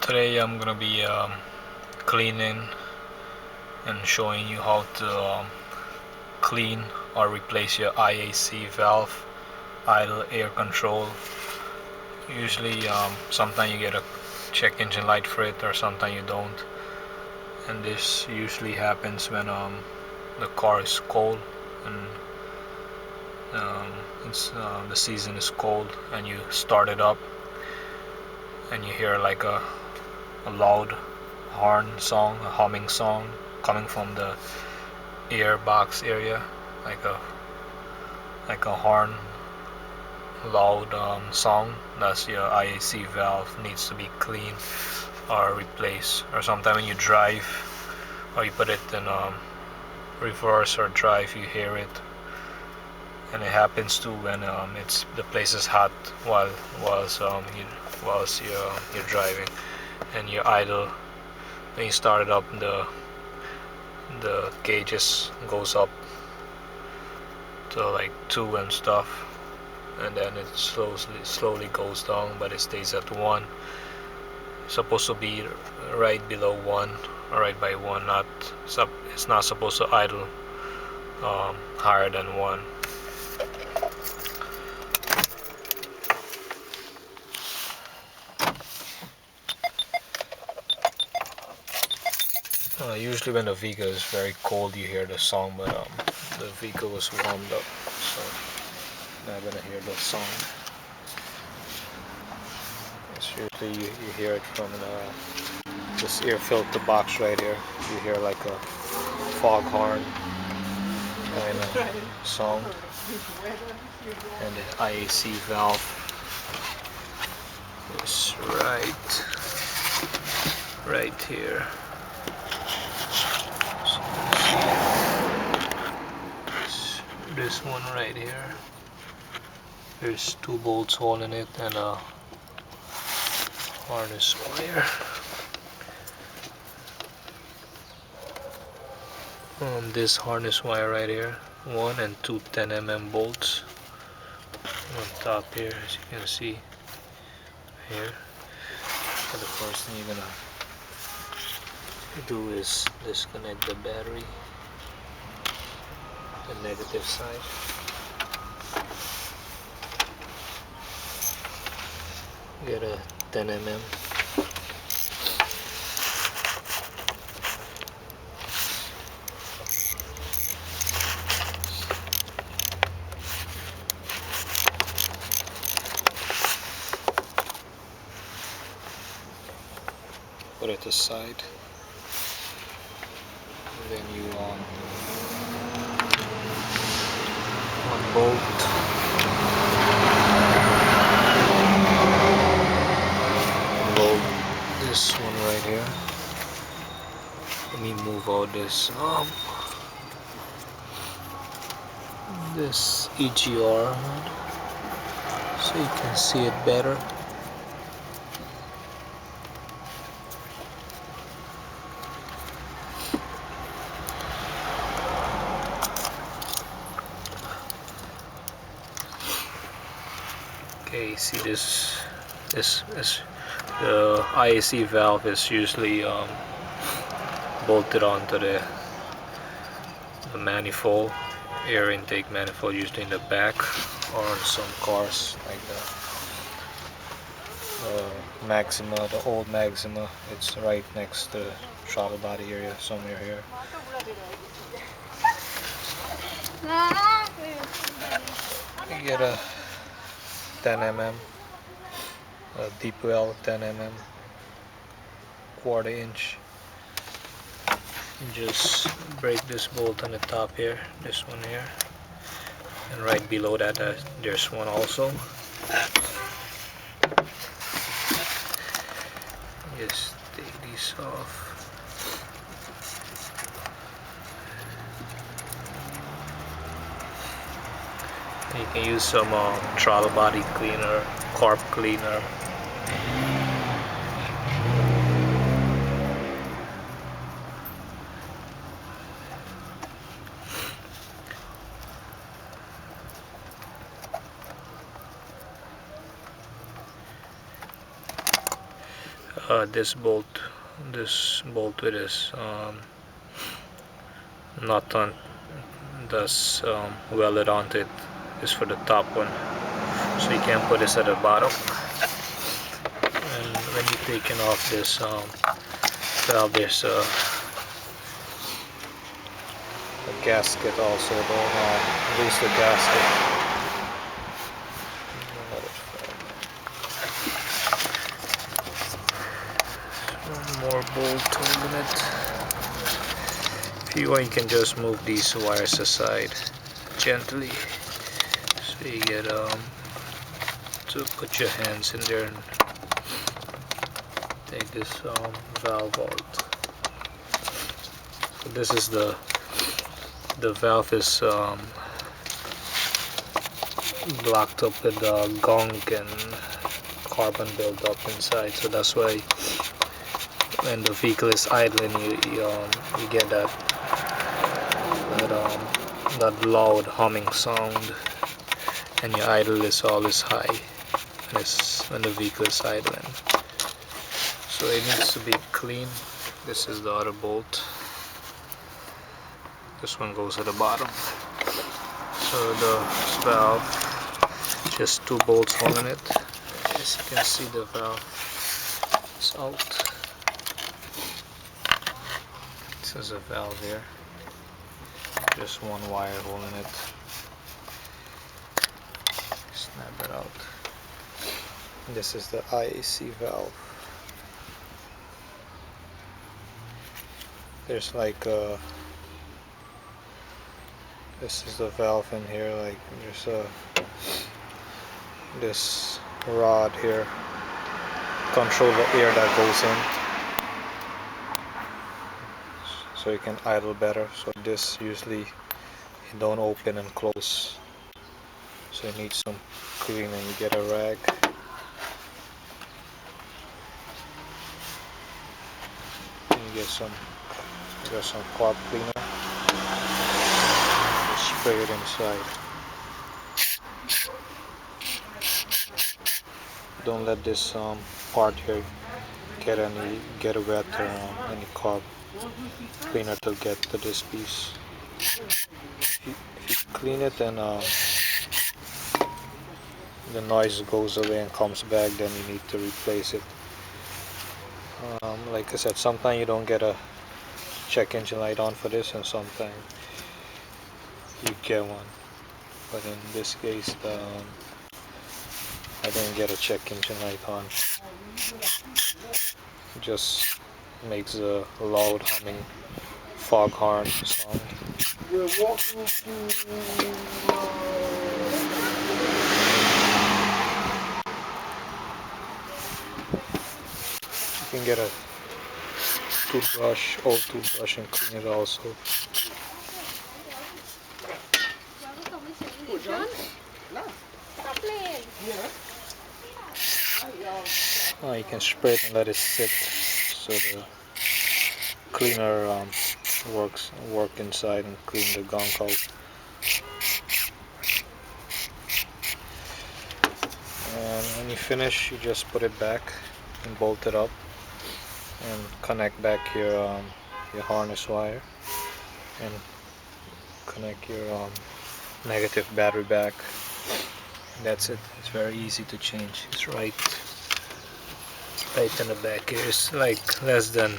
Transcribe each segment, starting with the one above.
Today I'm gonna be cleaning and showing you how to clean or replace your IAC valve, idle air control. Usually sometimes you get a check engine light for it, or sometimes you don't, and this usually happens when the car is cold and the season is cold, and you start it up and you hear like a loud horn song, a humming song coming from the air box area, like a horn, loud song. That's your IAC valve, needs to be cleaned or replaced. Or sometimes when you drive or you put it in reverse or drive, you hear it. And it happens too when the place is hot whilst you're driving, and you're idle. When you start it up, the gauges goes up to like 2 and stuff, and then it slowly goes down, but it stays at 1. It's supposed to be right below 1 or right by 1. It's not supposed to idle higher than 1. Usually when the vehicle is very cold you hear the song, but the vehicle was warmed up, so not gonna hear the song. It's usually you hear it from this air filter box right here. You hear like a foghorn kind of song, and the IAC valve is right here. This one right here, there's 2 bolts holding it and a harness wire. This harness wire right here, 1 and 2 10mm bolts on top here, as you can see here. So the first thing you're gonna do is disconnect the battery, the negative side. Get a 10mm. Put it aside, and then you unbolt. Unbolt this one right here. Let me move out this EGR so you can see it better. Okay, see this the IAC valve is usually bolted onto the manifold, air intake manifold, usually in the back, or on some cars like the Maxima, the old Maxima. It's right next to the throttle body area, somewhere here. You get a 10mm, a deep well 10mm, 1/4 inch. Just break this bolt on the top here, this one here, and right below that there's one also. Just take these off. You can use some throttle body cleaner, carb cleaner. this bolt with this nut on that's welded onto it is for the top one, so you can put this at the bottom. And when you're taking off this valve, there's a gasket also. Don't lose the gasket. One more bolt holding it. If you want, you can just move these wires aside gently, so you get to put your hands in there and take this valve out. So this is the valve is blocked up with gunk and carbon buildup inside, so that's why when the vehicle is idling, you get that loud humming sound, and your idle is always high when the vehicle is idling. So it needs to be clean. This is the other bolt. This one goes at the bottom. So the valve, just 2 bolts holding it. As you can see, the valve is out. This is a valve here. Just 1 wire holding it. Snap it out. This is the IAC valve. There's like this is the valve in here, like there's this rod here control the air that goes in, so you can idle better. So this usually you don't open and close, so you need some cleaning. You get a rag. And you get some carb cleaner. Spray it inside. Don't let this part here get wet or any carb cleaner to get to this piece. If you clean it, then the noise goes away and comes back, then you need to replace it. Like I said, sometimes you don't get a check engine light on for this, and sometimes you get one, but in this case I didn't get a check engine light on. It just makes a loud humming foghorn sound. We're walking to You can get a old toothbrush and clean it also. You can spray it and let it sit, so the cleaner work inside and clean the gunk out. And when you finish, you just put it back and bolt it up and connect back your harness wire and connect your negative battery back. That's it. It's very easy to change. It's right in the back here. It's like less than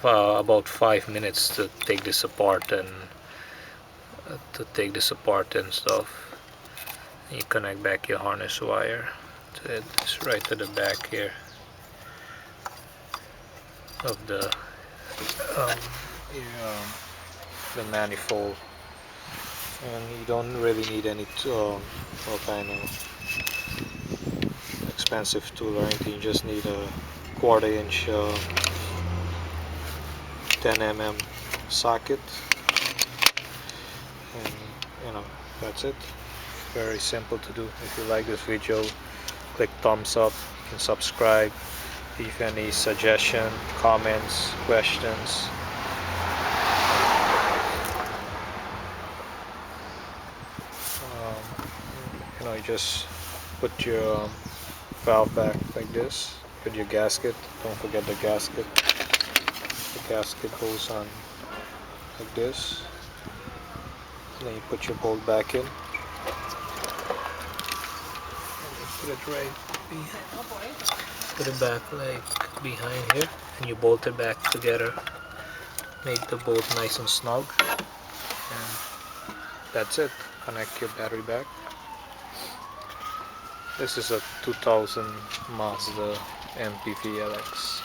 about 5 minutes to take this apart and stuff. You connect back your harness wire to it. It's right to the back here of the manifold, and you don't really need any kind of expensive tool or anything. You just need a 1/4 inch 10 mm socket, and that's it. Very simple to do. If you like this video, click thumbs up. You can subscribe. Leave any suggestion, comments, questions. You just put your valve back like this. Put your gasket. Don't forget the gasket. The gasket goes on like this. And then you put your bolt back in. And you put it right behind. Put it back like behind here, and you bolt it back together. Make the bolt nice and snug. And that's it. Connect your battery back. This is a 2000 Mazda MPV LX.